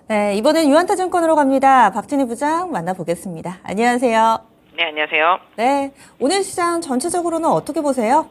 네, 이번엔 유한타증권으로 갑니다. 박진희 부장 만나보겠습니다. 안녕하세요. 네, 안녕하세요. 네, 오늘 시장 전체적으로는 어떻게 보세요?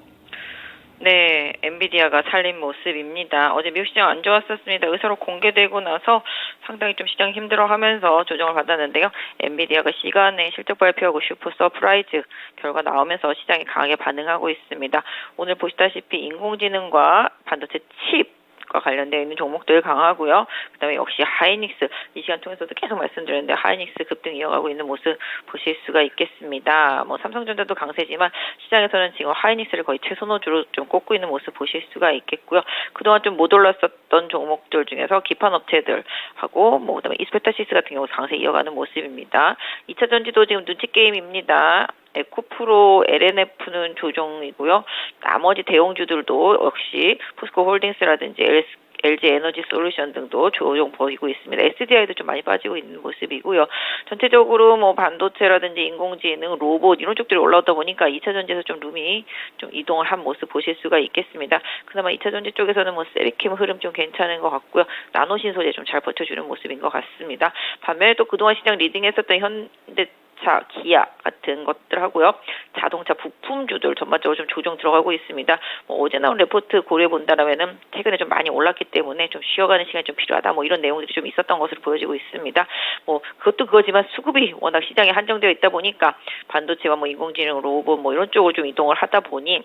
네, 엔비디아가 살린 모습입니다. 어제 미국 시장 안 좋았었습니다. 의사로 공개되고 나서 상당히 좀 시장이 힘들어하면서 조정을 받았는데요. 엔비디아가 시간에 실적 발표하고 슈퍼 서프라이즈 결과 나오면서 시장이 강하게 반응하고 있습니다. 오늘 보시다시피 인공지능과 반도체 칩과 관련되어 있는 종목들 강하고요. 그다음에 역시 하이닉스 이 시간 통해서도 계속 말씀드렸는데 하이닉스 급등 이어가고 있는 모습 보실 수가 있겠습니다. 뭐 삼성전자도 강세지만 시장에서는 지금 하이닉스를 거의 최선호주로 좀 꼽고 있는 모습 보실 수가 있겠고요. 그동안 좀 못 올랐었던 종목들 중에서 기판 업체들하고 뭐 그다음에 이스페타시스 같은 경우 강세 이어가는 모습입니다. 2차 전지도 지금 눈치 게임입니다. 에코프로, LNF는 조정이고요. 나머지 대형주들도 역시 포스코홀딩스라든지 LG 에너지 솔루션 등도 조정 보이고 있습니다. SDI도 좀 많이 빠지고 있는 모습이고요. 전체적으로 뭐 반도체라든지 인공지능, 로봇 이런 쪽들이 올라오다 보니까 2차 전지에서 좀 룸이 좀 이동을 한 모습 보실 수가 있겠습니다. 그나마 2차 전지 쪽에서는 뭐 세리캠 흐름 좀 괜찮은 것 같고요. 나노신 소재 좀 잘 버텨주는 모습인 것 같습니다. 반면에 또 그동안 시장 리딩했었던 현대차, 기아 같은 것들 하고요. 자동차 부품주들 전반적으로 좀 조정 들어가고 있습니다. 뭐 어제 나온 레포트 고려해 본다라면은 최근에 좀 많이 올랐기 때문에 좀 쉬어가는 시간이 좀 필요하다. 뭐 이런 내용들이 좀 있었던 것으로 보여지고 있습니다. 뭐 그것도 그거지만 수급이 워낙 시장에 한정되어 있다 보니까 반도체와 뭐 인공지능, 로봇 뭐 이런 쪽으로 좀 이동을 하다 보니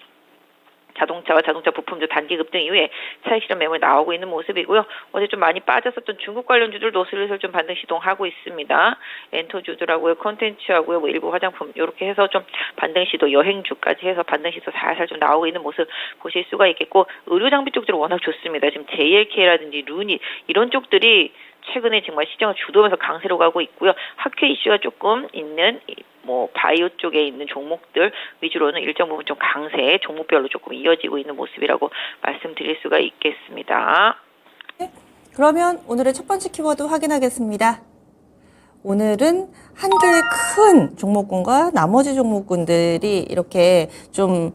자동차와 자동차 부품주 단기 급등 이후에 차익 실현 매물이 나오고 있는 모습이고요. 어제 좀 많이 빠졌었던 중국 관련주들도 슬슬 좀 반등 시동하고 있습니다. 엔터주들하고요, 콘텐츠하고요, 뭐 일부 화장품 이렇게 해서 좀 반등 시도, 여행주까지 해서 반등 시도 살살 좀 나오고 있는 모습 보실 수가 있겠고, 의료 장비 쪽들은 워낙 좋습니다. 지금 JLK라든지 루닛 이런 쪽들이 최근에 정말 시장을 주도하면서 강세로 가고 있고요. 학회 이슈가 조금 있는 뭐 바이오 쪽에 있는 종목들 위주로는 일정 부분 좀 강세 종목별로 조금 이어지고 있는 모습이라고 말씀드릴 수가 있겠습니다. 네, 그러면 오늘의 첫 번째 키워드 확인하겠습니다. 오늘은 한 개의 큰 종목군과 나머지 종목군들이 이렇게 좀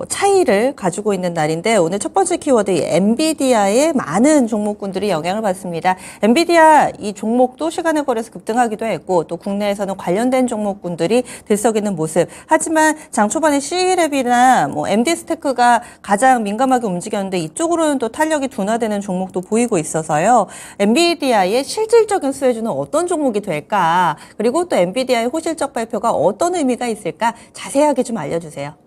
차이를 가지고 있는 날인데, 오늘 첫 번째 키워드 엔비디아의 많은 종목군들이 영향을 받습니다. 엔비디아 이 종목도 시간에 걸려서 급등하기도 했고, 또 국내에서는 관련된 종목군들이 들썩이는 모습. 하지만 장 초반에 C랩이나 뭐 MD스테크가 가장 민감하게 움직였는데, 이쪽으로는 또 탄력이 둔화되는 종목도 보이고 있어서요. 엔비디아의 실질적인 수혜주는 어떤 종목이 될까? 그리고 또 엔비디아의 호실적 발표가 어떤 의미가 있을까? 자세하게 좀 알려주세요.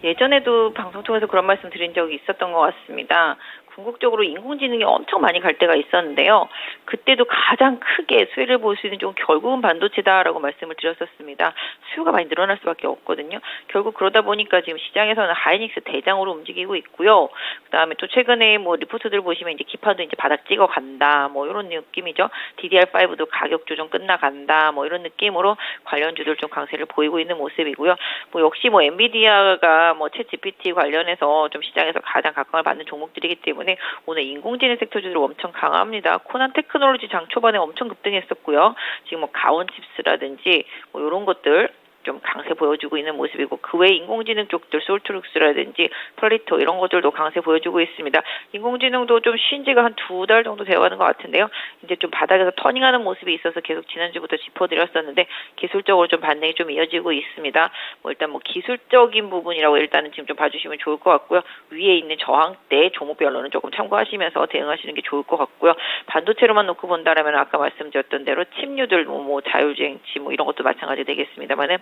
예전에도 방송 통해서 그런 말씀 드린 적이 있었던 것 같습니다. 궁극적으로 인공지능이 엄청 많이 갈 때가 있었는데요. 그때도 가장 크게 수혜를 볼 수 있는 좀 결국은 반도체다라고 말씀을 드렸었습니다. 수요가 많이 늘어날 수밖에 없거든요. 결국 그러다 보니까 지금 시장에서는 하이닉스 대장으로 움직이고 있고요. 그다음에 또 최근에 뭐 리포트들 보시면 이제 기판도 이제 바닥 찍어 간다. 뭐 이런 느낌이죠. DDR5도 가격 조정 끝나간다. 뭐 이런 느낌으로 관련주들 좀 강세를 보이고 있는 모습이고요. 뭐 역시 뭐 엔비디아가 뭐 챗 GPT 관련해서 좀 시장에서 가장 각광을 받는 종목들이기 때문에 오늘 인공지능 섹터주들 엄청 강합니다. 코난 테크놀로지 장 초반에 엄청 급등했었고요. 지금 뭐 가온칩스라든지 뭐 이런 것들 좀 강세 보여주고 있는 모습이고, 그 외에 인공지능 쪽들 솔트룩스라든지 플리토 이런 것들도 강세 보여주고 있습니다. 인공지능도 좀 쉰 지가 한 2달 정도 되어가는 것 같은데요. 이제 좀 바닥에서 터닝하는 모습이 있어서 계속 지난주부터 짚어드렸었는데 기술적으로 좀 반등이 좀 이어지고 있습니다. 뭐 일단 뭐 기술적인 부분이라고 일단은 지금 좀 봐주시면 좋을 것 같고요. 위에 있는 저항대 종목별로는 조금 참고하시면서 대응하시는 게 좋을 것 같고요. 반도체로만 놓고 본다라면 아까 말씀드렸던 대로 칩류들 뭐 자율주행치 뭐 이런 것도 마찬가지 되겠습니다만은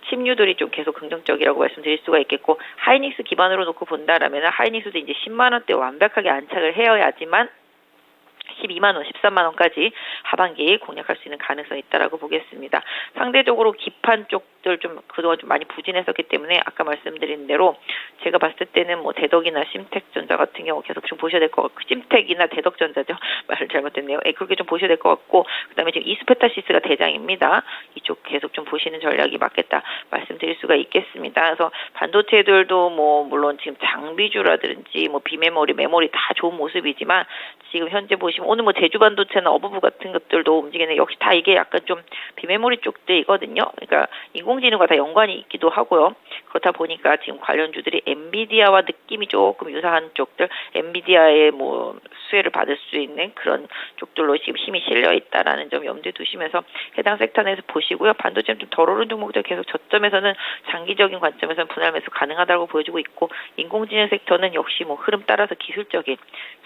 칩류들이 좀 계속 긍정적이라고 말씀드릴 수가 있겠고, 하이닉스 기반으로 놓고 본다라면 하이닉스도 이제 10만 원대 완벽하게 안착을 해야지만 12만 원, 13만 원까지 하반기에 공략할 수 있는 가능성이 있다라고 보겠습니다. 상대적으로 기판 쪽들 좀 그동안 좀 많이 부진했었기 때문에 아까 말씀드린 대로 제가 봤을 때는 뭐 대덕이나 심텍전자 같은 경우 계속 좀 보셔야 될 것 같고, 심텍이나 대덕전자죠. 말을 잘못했네요. 그렇게 좀 보셔야 될 것 같고, 그다음에 지금 이스페타시스가 대장입니다. 이쪽 계속 좀 보시는 전략이 맞겠다 말씀드릴 수가 있겠습니다. 그래서 반도체들도 뭐 물론 지금 장비주라든지 뭐 비메모리, 메모리 다 좋은 모습이지만 지금 현재 보시면 오늘 뭐 제주 반도체나 어부부 같은 것들도 움직이는, 역시 다 이게 약간 좀 비메모리 쪽들이거든요. 그러니까 인공지능과 다 연관이 있기도 하고요. 그렇다 보니까 지금 관련주들이 엔비디아와 느낌이 조금 유사한 쪽들, 엔비디아의 뭐 수혜를 받을 수 있는 그런 쪽들로 지금 힘이 실려 있다라는 점 염두에 두시면서 해당 섹터 내에서 보시고요. 반도체는 좀 덜 오른 종목들 계속 저점에서는 장기적인 관점에서는 분할 매수 가능하다고 보여지고 있고, 인공지능 섹터는 역시 뭐 흐름 따라서 기술적인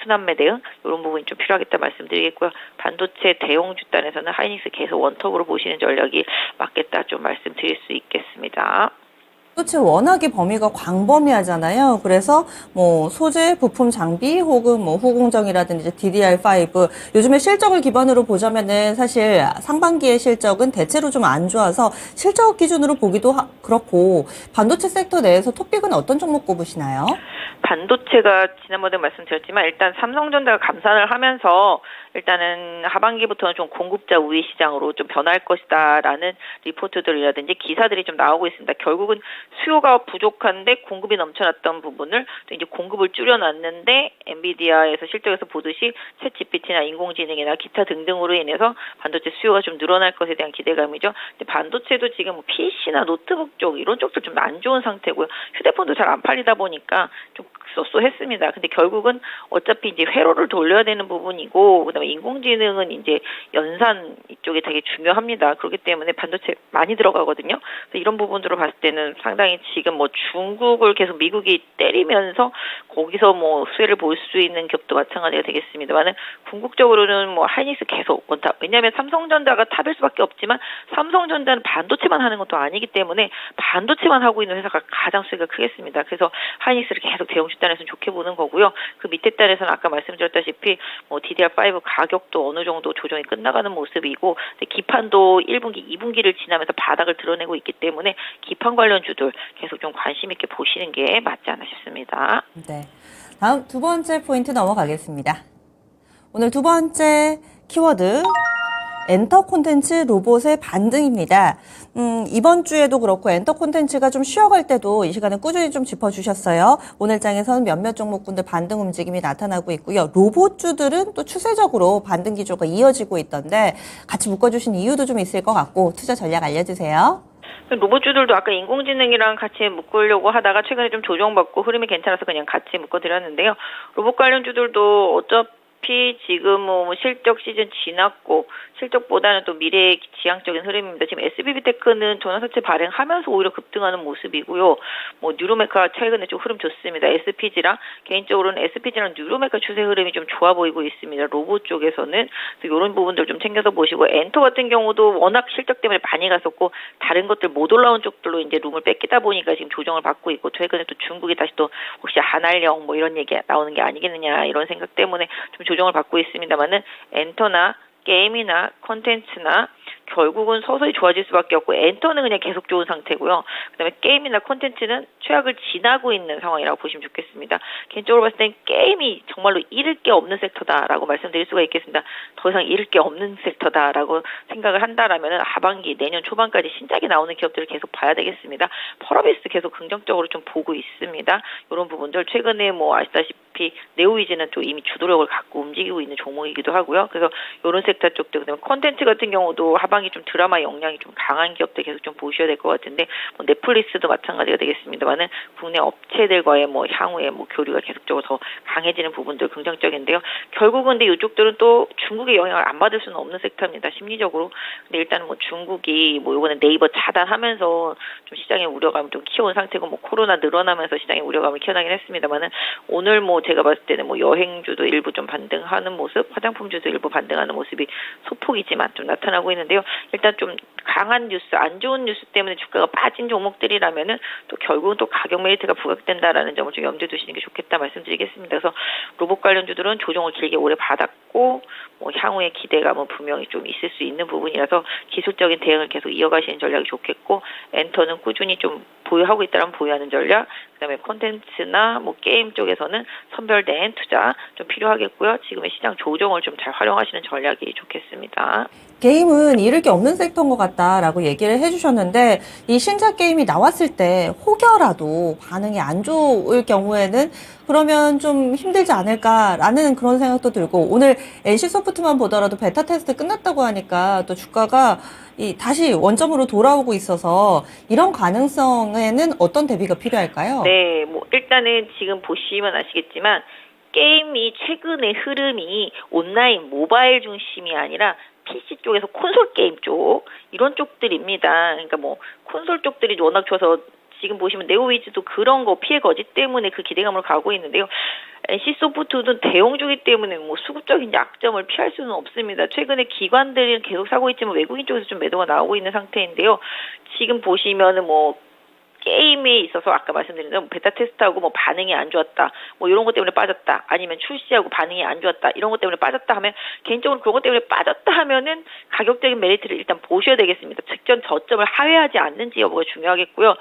순환매 대응 이런 부분이 좀 필요하겠다 말씀드리겠고요. 반도체 대용 주단에서는 하이닉스 계속 원톱으로 보시는 전략이 맞겠다 좀 말씀드릴 수 있겠습니다. 반도체 워낙에 범위가 광범위하잖아요. 그래서 뭐 소재, 부품, 장비 혹은 뭐 후공정이라든지 DDR5 요즘에 실적을 기반으로 보자면은 사실 상반기의 실적은 대체로 좀 안 좋아서 실적 기준으로 보기도 그렇고, 반도체 섹터 내에서 토픽은 어떤 종목 꼽으시나요? 반도체가 지난번에 말씀드렸지만 일단 삼성전자가 감산을 하면서 일단은 하반기부터는 좀 공급자 우위 시장으로 좀 변할 것이다라는 리포트들이라든지 기사들이 좀 나오고 있습니다. 결국은 수요가 부족한데 공급이 넘쳐났던 부분을 또 이제 공급을 줄여놨는데, 엔비디아에서 실적에서 보듯이 챗 GPT나 인공지능이나 기타 등등으로 인해서 반도체 수요가 좀 늘어날 것에 대한 기대감이죠. 근데 반도체도 지금 뭐 PC나 노트북 쪽 이런 쪽도 좀 안 좋은 상태고요. 휴대폰도 잘 안 팔리다 보니까 좀 쏘쏘했습니다. 근데 결국은 어차피 이제 회로를 돌려야 되는 부분이고, 그다음에 인공지능은 이제 연산 이쪽에 되게 중요합니다. 그렇기 때문에 반도체 많이 들어가거든요. 그래서 이런 부분으로 봤을 때는 상당히 지금 뭐 중국을 계속 미국이 때리면서 거기서 뭐 수혜를 볼 수 있는 기업도 마찬가지가 되겠습니다만은, 궁극적으로는 뭐 하이닉스 계속 원탑. 왜냐하면 삼성전자가 탑일 수밖에 없지만 삼성전자는 반도체만 하는 것도 아니기 때문에 반도체만 하고 있는 회사가 가장 수혜가 크겠습니다. 그래서 하이닉스를 계속 대형 단에서는 좋게 보는 거고요. 그 밑에 단에서는 아까 말씀드렸다시피 뭐 DDR5 가격도 어느 정도 조정이 끝나가는 모습이고, 기판도 1분기, 2분기를 지나면서 바닥을 드러내고 있기 때문에 기판 관련주들 계속 좀 관심 있게 보시는 게 맞지 않나 싶습니다. 네. 다음 두 번째 포인트 넘어가겠습니다. 오늘 두 번째 키워드, 엔터 콘텐츠 로봇의 반등입니다. 이번 주에도 그렇고 엔터 콘텐츠가 좀 쉬어갈 때도 이 시간에 꾸준히 좀 짚어주셨어요. 오늘 장에서는 몇몇 종목군들 반등 움직임이 나타나고 있고요. 로봇주들은 또 추세적으로 반등 기조가 이어지고 있던데 같이 묶어주신 이유도 좀 있을 것 같고, 투자 전략 알려주세요. 로봇주들도 아까 인공지능이랑 같이 묶으려고 하다가 최근에 좀 조정받고 흐름이 괜찮아서 그냥 같이 묶어드렸는데요. 로봇 관련주들도 어차피 지금 뭐 실적 시즌 지났고 실적보다는 또 미래의 지향적인 흐름입니다. 지금 SBB테크는 전환사채 발행하면서 오히려 급등하는 모습이고요. 뭐 뉴로메카 최근에 좀 흐름 좋습니다. SPG랑 개인적으로는 SPG랑 뉴로메카 추세 흐름이 좀 좋아 보이고 있습니다. 로봇 쪽에서는 그래서 이런 부분들 좀 챙겨서 보시고, 엔터 같은 경우도 워낙 실적 때문에 많이 갔었고 다른 것들 못 올라온 쪽들로 이제 룸을 뺏기다 보니까 지금 조정을 받고 있고, 최근에 또 중국이 다시 또 혹시 한알령 뭐 이런 얘기 나오는 게 아니겠느냐 이런 생각 때문에 좀 조정을 받고 있습니다만은, 엔터나 게임이나 콘텐츠나 결국은 서서히 좋아질 수밖에 없고, 엔터는 그냥 계속 좋은 상태고요. 그다음에 게임이나 콘텐츠는 최악을 지나고 있는 상황이라고 보시면 좋겠습니다. 개인적으로 봤을 땐 게임이 정말로 잃을 게 없는 섹터다라고 말씀드릴 수가 있겠습니다. 더 이상 잃을 게 없는 섹터다라고 생각을 한다라면 하반기 내년 초반까지 신작이 나오는 기업들을 계속 봐야 되겠습니다. 펄어비스 계속 긍정적으로 좀 보고 있습니다. 이런 부분들 최근에 뭐 아시다시피 네오위즈는 또 이미 주도력을 갖고 움직이고 있는 종목이기도 하고요. 그래서 이런 섹터 쪽들, 그다음에 콘텐츠 같은 경우도 하반기 좀 드라마 역량이 좀 강한 기업들 계속 좀 보셔야 될 것 같은데, 뭐 넷플릭스도 마찬가지가 되겠습니다만은 국내 업체들과의 뭐 향후에 뭐 교류가 계속적으로 더 강해지는 부분들 긍정적인데요. 결국은 근데 이쪽들은 또 중국의 영향을 안 받을 수는 없는 섹터입니다. 심리적으로. 근데 일단은 뭐 중국이 뭐 이번에 네이버 차단하면서 좀 시장의 우려감을 좀 키워온 상태고, 뭐 코로나 늘어나면서 시장의 우려감을 키워나긴 했습니다만은, 오늘 뭐 제가 봤을 때는 뭐 여행주도 일부 좀 반등하는 모습, 화장품주도 일부 반등하는 모습이 소폭이지만 좀 나타나고 있는데요. 일단 좀 강한 뉴스, 안 좋은 뉴스 때문에 주가가 빠진 종목들이라면은 또 결국은 또 가격 메리트가 부각된다라는 점을 좀 염두에 두시는 게 좋겠다 말씀드리겠습니다. 그래서 로봇 관련주들은 조정을 길게 오래 받았고, 뭐 향후의 기대감은 분명히 좀 있을 수 있는 부분이라서 기술적인 대응을 계속 이어가시는 전략이 좋겠고, 엔터는 꾸준히 좀 보유하고 있다면 보유하는 전략, 그다음에 콘텐츠나 뭐 게임 쪽에서는 선별된 투자 좀 필요하겠고요. 지금의 시장 조정을 좀 잘 활용하시는 전략이 좋겠습니다. 게임은 잃을 게 없는 섹터인 것 같다라고 얘기를 해주셨는데, 이 신작 게임이 나왔을 때 혹여라도 반응이 안 좋을 경우에는 그러면 좀 힘들지 않을까라는 그런 생각도 들고, 오늘 NC소프트만 보더라도 베타 테스트 끝났다고 하니까 또 주가가 다시 원점으로 돌아오고 있어서 이런 가능성에는 어떤 대비가 필요할까요? 네, 뭐 일단은 지금 보시면 아시겠지만 게임이 최근의 흐름이 온라인 모바일 중심이 아니라 PC 쪽에서 콘솔 게임 쪽 이런 쪽들입니다. 그러니까 뭐 콘솔 쪽들이 워낙 좋아서 지금 보시면 네오위즈도 그런 거 피해 거지 때문에 그 기대감을 가고 있는데요. NC소프트는 대형주기 때문에 뭐 수급적인 약점을 피할 수는 없습니다. 최근에 기관들이 계속 사고 있지만 외국인 쪽에서 좀 매도가 나오고 있는 상태인데요. 지금 보시면은 뭐 게임에 있어서 아까 말씀드린 대로 베타 테스트하고 뭐 반응이 안 좋았다, 뭐 이런 것 때문에 빠졌다, 아니면 출시하고 반응이 안 좋았다, 이런 것 때문에 빠졌다 하면 개인적으로 그런 것 때문에 빠졌다 하면은 가격적인 메리트를 일단 보셔야 되겠습니다. 직전 저점을 하회하지 않는지 여부가 중요하겠고요.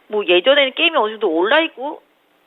뭐 예전에는 게임이 어느 정도 올라 있고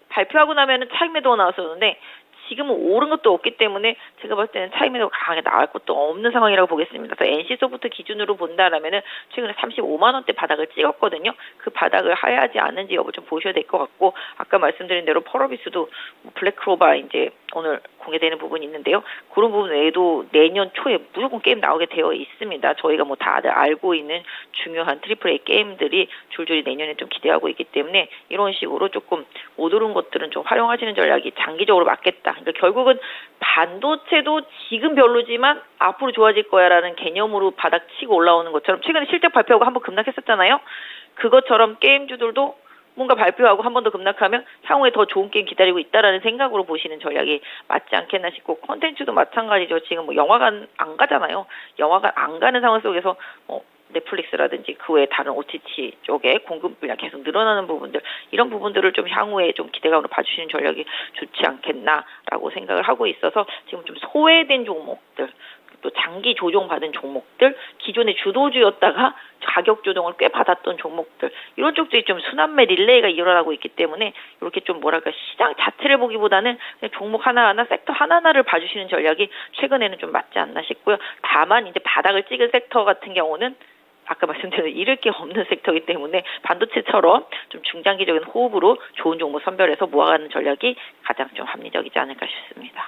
발표하고 나면은 차익 매도가 나왔었는데 지금은 오른 것도 없기 때문에 제가 봤을 때는 차익 매도가 강하게 나올 것도 없는 상황이라고 보겠습니다. 그래서 NC소프트 기준으로 본다라면은 최근에 35만 원대 바닥을 찍었거든요. 그 바닥을 하회하지 않는지 여부 좀 보셔야 될 것 같고, 아까 말씀드린 대로 펄어비스도 블랙크로바 이제 오늘 공개되는 부분이 있는데요. 그런 부분 외에도 내년 초에 무조건 게임 나오게 되어 있습니다. 저희가 뭐 다들 알고 있는 중요한 AAA 게임들이 줄줄이 내년에 좀 기대하고 있기 때문에 이런 식으로 조금 못 오른 것들은 좀 활용하시는 전략이 장기적으로 맞겠다. 그러니까 결국은 반도체도 지금 별로지만 앞으로 좋아질 거야라는 개념으로 바닥 치고 올라오는 것처럼 최근에 실적 발표하고 한번 급락했었잖아요. 그것처럼 게임주들도 뭔가 발표하고 한 번 더 급락하면 향후에 더 좋은 게임 기다리고 있다라는 생각으로 보시는 전략이 맞지 않겠나 싶고, 콘텐츠도 마찬가지죠. 지금 뭐 영화관 안 가잖아요. 영화관 안 가는 상황 속에서 넷플릭스라든지 그 외에 다른 OTT 쪽에 공급 분량 계속 늘어나는 부분들, 이런 부분들을 좀 향후에 좀 기대감으로 봐주시는 전략이 좋지 않겠나라고 생각을 하고 있어서 지금 좀 소외된 종목들, 또 장기 조정받은 종목들, 기존의 주도주였다가 가격 조정을 꽤 받았던 종목들, 이런 쪽들이 좀 순환매 릴레이가 일어나고 있기 때문에 이렇게 좀 뭐랄까 시장 자체를 보기보다는 그냥 종목 하나하나 섹터 하나하나를 봐주시는 전략이 최근에는 좀 맞지 않나 싶고요. 다만 이제 바닥을 찍은 섹터 같은 경우는 아까 말씀드린 잃을 게 없는 섹터이기 때문에 반도체처럼 좀 중장기적인 호흡으로 좋은 종목 선별해서 모아가는 전략이 가장 좀 합리적이지 않을까 싶습니다.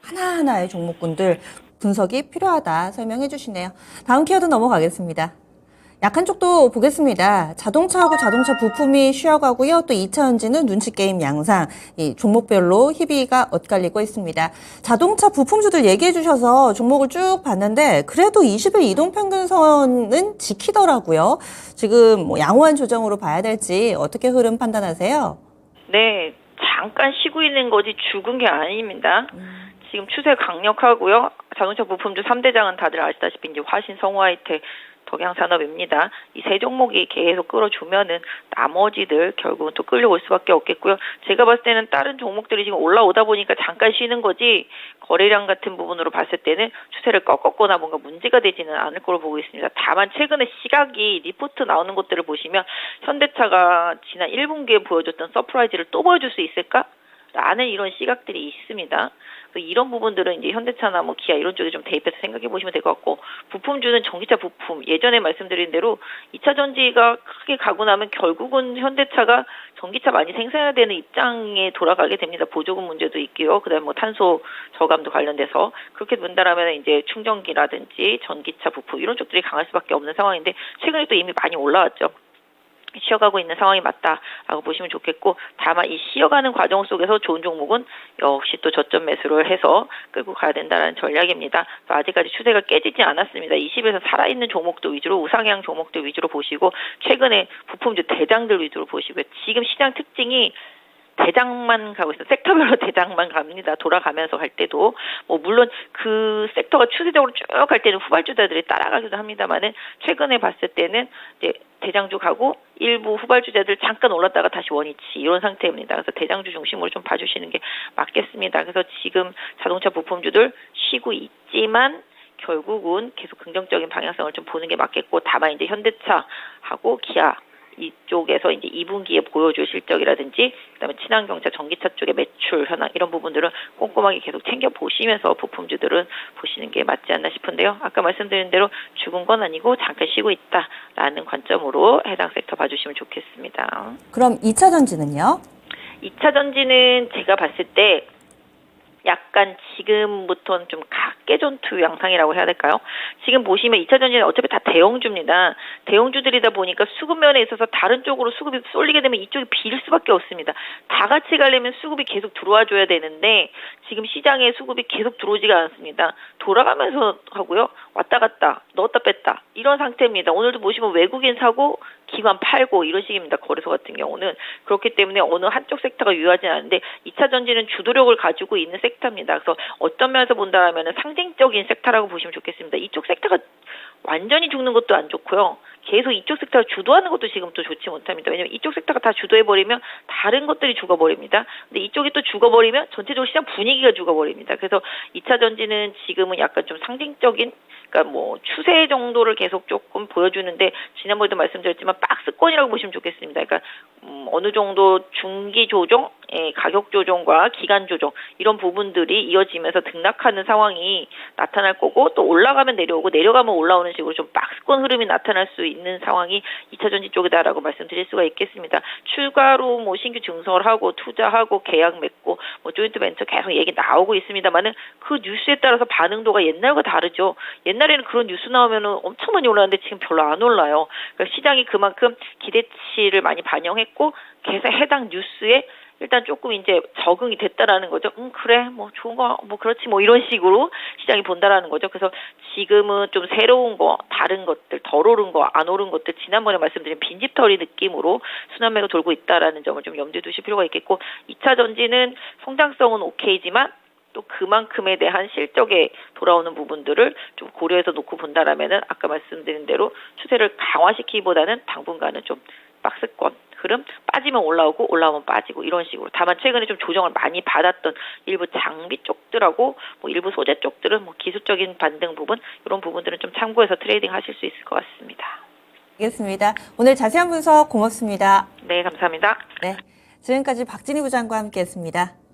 하나하나의 종목군들 분석이 필요하다 설명해 주시네요. 다음 키워드 넘어가겠습니다. 약한 쪽도 보겠습니다. 자동차하고 자동차 부품이 쉬어가고요. 또 2차 전지는 눈치 게임 양상, 이 종목별로 희비가 엇갈리고 있습니다. 자동차 부품주들 얘기해 주셔서 종목을 쭉 봤는데 그래도 20일 이동평균선은 지키더라고요. 지금 뭐 양호한 조정으로 봐야 될지 어떻게 흐름 판단하세요? 네, 잠깐 쉬고 있는 거지 죽은 게 아닙니다. 지금 추세 강력하고요. 자동차 부품주 3대장은 다들 아시다시피 이제 화신, 성우하이텍, 덕양산업입니다. 이 세 종목이 계속 끌어주면은 나머지들 결국은 또 끌려올 수밖에 없겠고요. 제가 봤을 때는 다른 종목들이 지금 올라오다 보니까 잠깐 쉬는 거지 거래량 같은 부분으로 봤을 때는 추세를 꺾었거나 뭔가 문제가 되지는 않을 거로 보고 있습니다. 다만 최근에 시각이 리포트 나오는 것들을 보시면 현대차가 지난 1분기에 보여줬던 서프라이즈를 또 보여줄 수 있을까? 라는 이런 시각들이 있습니다. 이런 부분들은 이제 현대차나 뭐 기아 이런 쪽에 좀 대입해서 생각해 보시면 될 것 같고, 부품주는 전기차 부품, 예전에 말씀드린 대로 2차 전지가 크게 가고 나면 결국은 현대차가 전기차 많이 생산해야 되는 입장에 돌아가게 됩니다. 보조금 문제도 있고요. 그다음에 뭐 탄소 저감도 관련돼서 그렇게 된다라면 이제 충전기라든지 전기차 부품 이런 쪽들이 강할 수밖에 없는 상황인데 최근에 또 이미 많이 올라왔죠. 쉬어가고 있는 상황이 맞다라고 보시면 좋겠고, 다만 이 쉬어가는 과정 속에서 좋은 종목은 역시 또 저점 매수를 해서 끌고 가야 된다는 전략입니다. 아직까지 추세가 깨지지 않았습니다. 20에서 살아있는 종목도 위주로, 우상향 종목들 위주로 보시고, 최근에 부품주 대장들 위주로 보시고요. 지금 시장 특징이 대장만 가고 있어요. 섹터별로 대장만 갑니다. 돌아가면서 갈 때도 뭐 물론 그 섹터가 추세적으로 쭉 갈 때는 후발주자들이 따라가기도 합니다만은 최근에 봤을 때는 이제 대장주 가고 일부 후발주자들 잠깐 올랐다가 다시 원위치 이런 상태입니다. 그래서 대장주 중심으로 좀 봐주시는 게 맞겠습니다. 그래서 지금 자동차 부품주들 쉬고 있지만 결국은 계속 긍정적인 방향성을 좀 보는 게 맞겠고, 다만 이제 현대차하고 기아 이쪽에서 이제 2분기에 보여줄 실적이라든지 그다음에 친환경차 전기차 쪽의 매출 현황 이런 부분들은 꼼꼼하게 계속 챙겨 보시면서 부품주들은 보시는 게 맞지 않나 싶은데요. 아까 말씀드린 대로 죽은 건 아니고 잠깐 쉬고 있다라는 관점으로 해당 섹터 봐주시면 좋겠습니다. 그럼 2차 전지는요? 2차 전지는 제가 봤을 때 약간 지금부터는 좀 각계전투 양상이라고 해야 될까요? 지금 보시면 2차 전지는 어차피 다 대형주입니다. 대형주들이다 보니까 수급면에 있어서 다른 쪽으로 수급이 쏠리게 되면 이쪽이 빌 수밖에 없습니다. 다 같이 가려면 수급이 계속 들어와 줘야 되는데 지금 시장에 수급이 계속 들어오지가 않습니다. 돌아가면서 하고요. 왔다 갔다 넣었다 뺐다 이런 상태입니다. 오늘도 보시면 외국인 사고 기관 팔고 이런 식입니다. 거래소 같은 경우는. 그렇기 때문에 어느 한쪽 섹터가 유효하지 않은데 2차 전지는 주도력을 가지고 있는 섹터입니다. 그래서 어떤 면에서 본다면 상징적인 섹터라고 보시면 좋겠습니다. 이쪽 섹터가 완전히 죽는 것도 안 좋고요. 계속 이쪽 섹터가 주도하는 것도 지금 또 좋지 못합니다. 왜냐하면 이쪽 섹터가 다 주도해버리면 다른 것들이 죽어버립니다. 근데 이쪽이 또 죽어버리면 전체적으로 시장 분위기가 죽어버립니다. 그래서 2차 전지는 지금은 약간 좀 상징적인 그러니까 뭐 추세 정도를 계속 조금 보여주는데 지난번에도 말씀드렸지만 박스권이라고 보시면 좋겠습니다. 그러니까 어느 정도 중기 조정, 가격 조정과 기간 조정 이런 부분들이 이어지면서 등락하는 상황이 나타날 거고 또 올라가면 내려오고 내려가면 올라오는 식으로 좀 박스권 흐름이 나타날 수 있는 상황이 2차 전지 쪽이다라고 말씀드릴 수가 있겠습니다. 추가로 뭐 신규 증설을 하고 투자하고 계약 맺고 뭐 조인트 벤처 계속 얘기 나오고 있습니다만은 그 뉴스에 따라서 반응도가 옛날과 다르죠. 옛날에는 그런 뉴스 나오면은 엄청 많이 올랐는데 지금 별로 안 올라요. 그러니까 시장이 그만큼 기대치를 많이 반영했고 계속 해당 뉴스에 일단 조금 이제 적응이 됐다라는 거죠. 그래, 뭐 좋은 거, 뭐 그렇지, 뭐 이런 식으로 시장이 본다라는 거죠. 그래서 지금은 좀 새로운 거, 다른 것들, 덜 오른 거, 안 오른 것들, 지난번에 말씀드린 빈집털이 느낌으로 순환매가 돌고 있다라는 점을 좀 염두에 두실 필요가 있겠고, 2차 전지는 성장성은 오케이지만 또 그만큼에 대한 실적에 돌아오는 부분들을 좀 고려해서 놓고 본다라면은 아까 말씀드린 대로 추세를 강화시키기보다는 당분간은 좀 박스권 흐름 빠지면 올라오고 올라오면 빠지고 이런 식으로 다만 최근에 좀 조정을 많이 받았던 일부 장비 쪽들하고 뭐 일부 소재 쪽들은 뭐 기술적인 반등 부분 이런 부분들은 좀 참고해서 트레이딩 하실 수 있을 것 같습니다. 알겠습니다. 오늘 자세한 분석 고맙습니다. 네, 감사합니다. 네, 지금까지 박진희 부장과 함께했습니다.